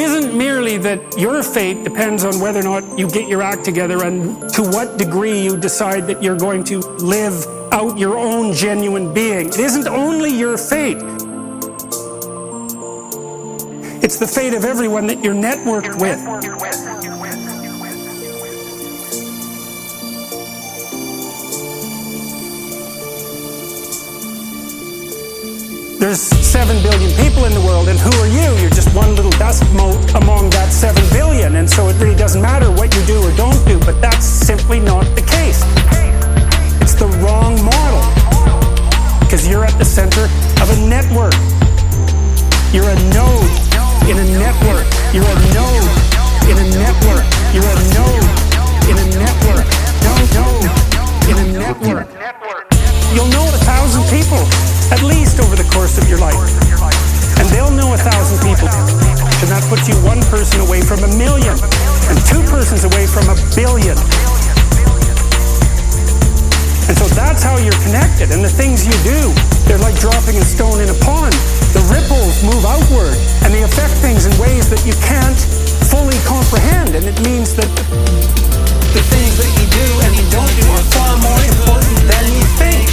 isn't merely that your fate depends on whether or not you get your act together and to what degree you decide that you're going to live out your own genuine being. It isn't only your fate. It's the fate of everyone that you're networked with. There's 7 billion people in the world, and who are you? You're just one little dust mote among that 7 billion, and so it really doesn't matter what you do or don't do, but that's simply not the case. It's the wrong model, because you're at the center of a network. You're a node in a network. You're a node in a network. You're a node in a network. Node in a network. You'll know 1,000 people, at least over the course of your life. And they'll know 1,000 people. And that puts you one person away from 1 million, and 2 persons away from 1 billion. And so that's how you're connected. And the things you do, they're like dropping a stone in a pond. The ripples move outward, and they affect things in ways that you can't fully comprehend. And it means that the things that you do and you don't do are far more important than you think.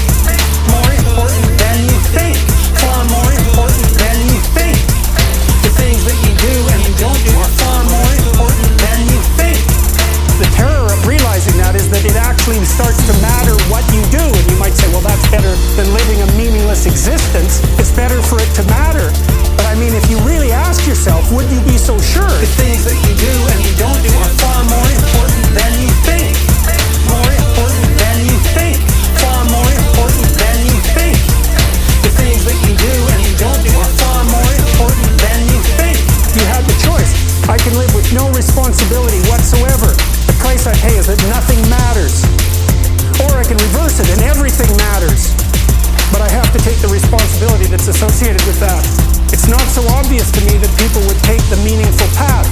More important than you think. Far more important than you think. The things that you do and you don't do are far more important than you think. The terror of realizing that is that it actually starts to matter what you do. And you might say, well, that's better than living a meaningless existence. It's better for it to matter. But I mean, if you really ask yourself, would you be so sure? The things that you do and you don't do are far more important than you think. More important than you think. Far more important than you think. The things that you do and you don't do are far more important than you think. You have the choice. I can live with no responsibility whatsoever. The price I pay is that nothing matters. Or I can reverse it and everything matters. But I have to take the responsibility that's associated with that. It's not so obvious to me that people would take the meaningful path.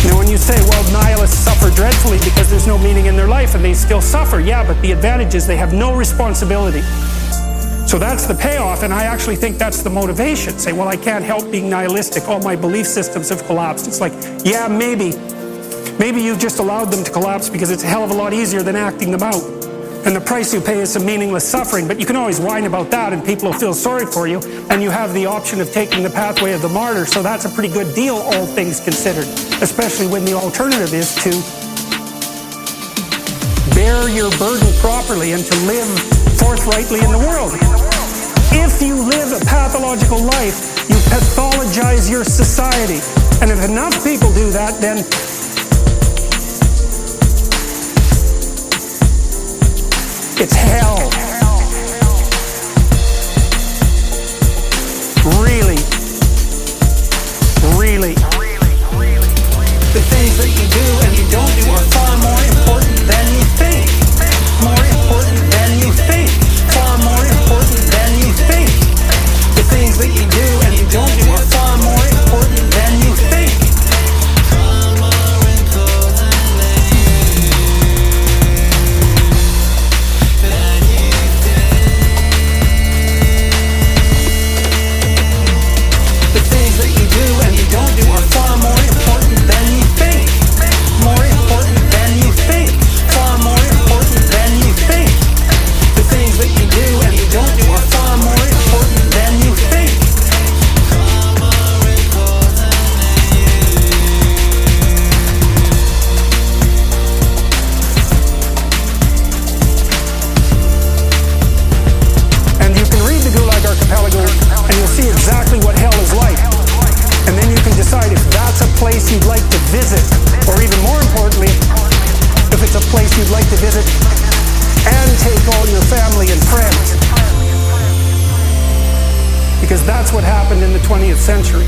You know, when you say, well, nihilists suffer dreadfully because there's no meaning in their life, and they still suffer. Yeah, but the advantage is they have no responsibility. So that's the payoff, and I actually think that's the motivation. Say, well, I can't help being nihilistic. All my belief systems have collapsed. It's like, yeah, maybe. Maybe you've just allowed them to collapse because it's a hell of a lot easier than acting them out. And the price you pay is some meaningless suffering, but you can always whine about that and people will feel sorry for you, and you have the option of taking the pathway of the martyr, so that's a pretty good deal, all things considered, especially when the alternative is to bear your burden properly and to live forthrightly in the world. If you live a pathological life, you pathologize your society, and if enough people do that, then it's hell. Really. Really. The things that you do and you don't do are far more important than you think. More important than you think. Far more important than you think. The things that you do and you don't do are far more important than you think. You'd like to visit, or even more importantly, if it's a place you'd like to visit and take all your family and friends, because that's what happened in the 20th century.